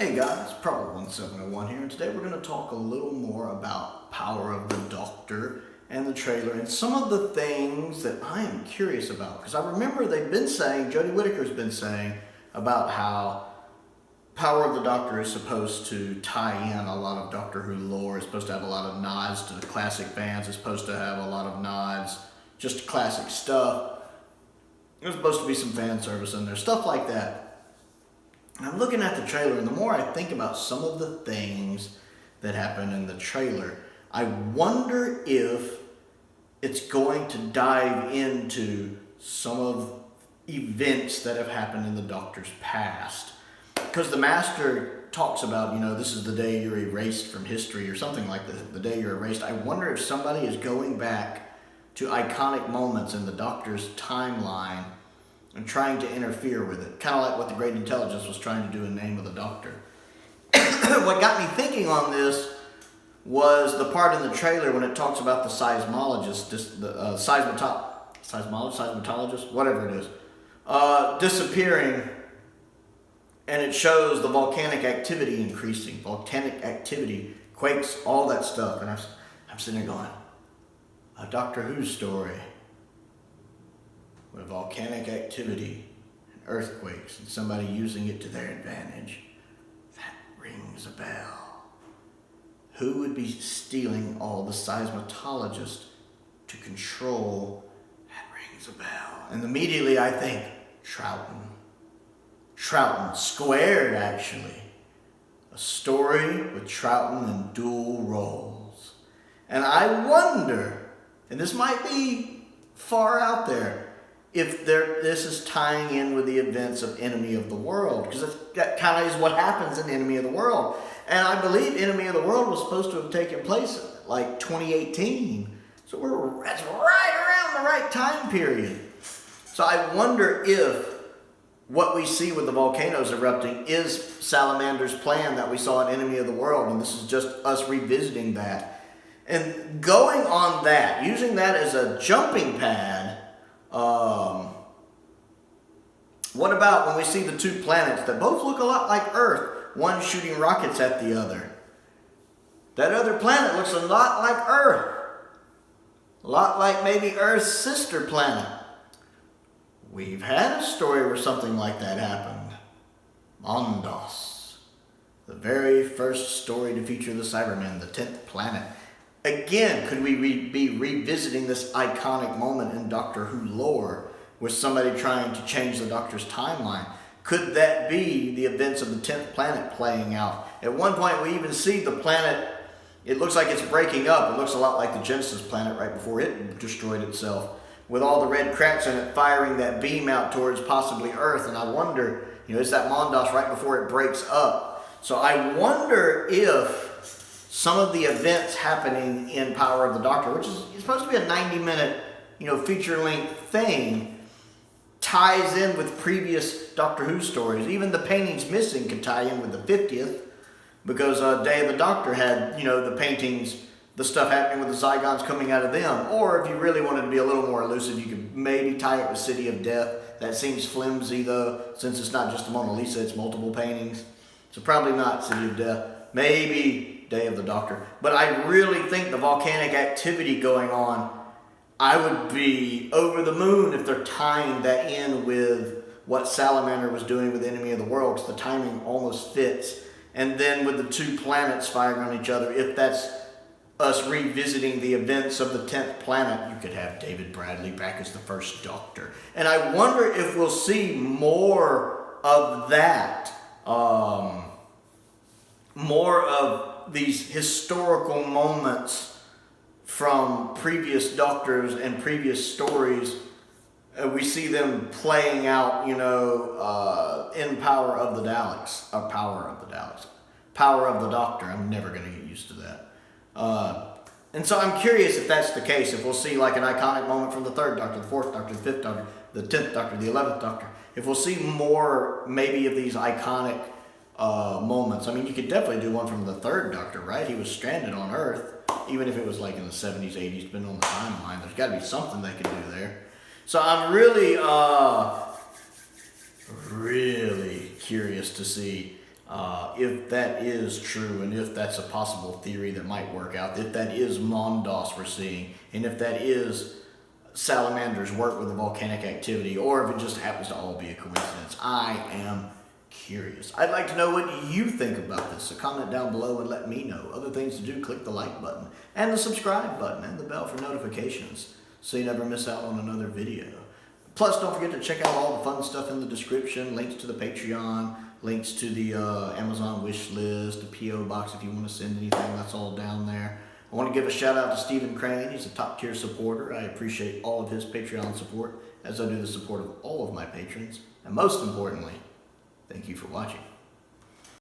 Hey guys, Prowl 1701 here, and today we're going to talk a little more about Power of the Doctor and the trailer and some of the things that I am curious about. Because I remember they've been saying, Jodie Whittaker's been saying about how Power of the Doctor is supposed to tie in a lot of Doctor Who lore, it's supposed to have a lot of nods to the classic fans, it's supposed to have a lot of nods just to classic stuff. There's supposed to be some fan service in there, stuff like that. I'm looking at the trailer, and the more I think about some of the things that happen in the trailer, I wonder if it's going to dive into some of events that have happened in the Doctor's past. Because the Master talks about, this is the day you're erased from history or something like that, the day you're erased. I wonder if somebody is going back to iconic moments in the Doctor's timeline and trying to interfere with it, kind of like what the Great Intelligence was trying to do in Name of the Doctor. What got me thinking on this was the part in the trailer when it talks about the seismologist, the seismologist, whatever it is, disappearing, and it shows the volcanic activity increasing, volcanic activity, quakes, all that stuff, and I'm sitting there going, a Doctor Who story with volcanic activity and earthquakes and somebody using it to their advantage. That rings a bell. Who would be stealing all the seismologists to control? That rings a bell. And immediately I think, Troughton. Troughton squared, actually. A story with Troughton in dual roles. And I wonder, and this might be far out there, if this is tying in with the events of Enemy of the World, because that kind of is what happens in Enemy of the World. And I believe Enemy of the World was supposed to have taken place like 2018. So that's right around the right time period. So I wonder if what we see with the volcanoes erupting is Salamander's plan that we saw in Enemy of the World, and this is just us revisiting that. And going on that, using that as a jumping pad, what about when we see the two planets that both look a lot like Earth, one shooting rockets at the other? That other planet looks a lot like Earth. A lot like maybe Earth's sister planet. We've had a story where something like that happened. Mondos. The very first story to feature the Cybermen, the 10th planet. Again, could we be revisiting this iconic moment in Doctor Who lore with somebody trying to change the Doctor's timeline? Could that be the events of the 10th planet playing out? At one point, we even see the planet, it looks like it's breaking up. It looks a lot like the Genesis planet right before it destroyed itself, with all the red cracks in it firing that beam out towards possibly Earth. And I wonder, is that Mondos right before it breaks up? So I wonder if some of the events happening in Power of the Doctor, which is supposed to be a 90-minute, feature-length thing, ties in with previous Doctor Who stories. Even the paintings missing could tie in with the 50th, because Day of the Doctor had, the paintings, the stuff happening with the Zygons coming out of them. Or if you really wanted to be a little more elusive, you could maybe tie it with City of Death. That seems flimsy, though, since it's not just the Mona Lisa, it's multiple paintings. So probably not City of Death. Maybe Day of the Doctor. But I really think the volcanic activity going on, I would be over the moon if they're tying that in with what Salamander was doing with Enemy of the World, because the timing almost fits. And then with the two planets firing on each other, if that's us revisiting the events of the 10th planet, you could have David Bradley back as the first Doctor. And I wonder if we'll see more of that, more of these historical moments from previous Doctors and previous stories. We see them playing out, in Power of the Daleks. Power of the Doctor. I'm never going to get used to that. And so I'm curious if that's the case, if we'll see like an iconic moment from the 3rd Doctor, the 4th Doctor, the 5th Doctor, the 10th Doctor, the 11th Doctor. If we'll see more maybe of these iconic moments. I mean, you could definitely do one from the 3rd Doctor, right? He was stranded on Earth, even if it was like in the 70s, 80s, depending on the timeline. There's got to be something they could do there. So I'm really curious to see if that is true, and if that's a possible theory that might work out, if that is Mondos we're seeing, and if that is salamanders work with the volcanic activity, or if it just happens to all be a coincidence. I am curious. I'd like to know what you think about this, so comment down below and let me know. Other things to do, click the like button, and the subscribe button, and the bell for notifications, so you never miss out on another video. Plus, don't forget to check out all the fun stuff in the description, links to the Patreon, links to the Amazon wish list, the P.O. box if you want to send anything, that's all down there. I want to give a shout out to Stephen Crane. He's a top tier supporter. I appreciate all of his Patreon support, as I do the support of all of my patrons. And most importantly, thank you for watching.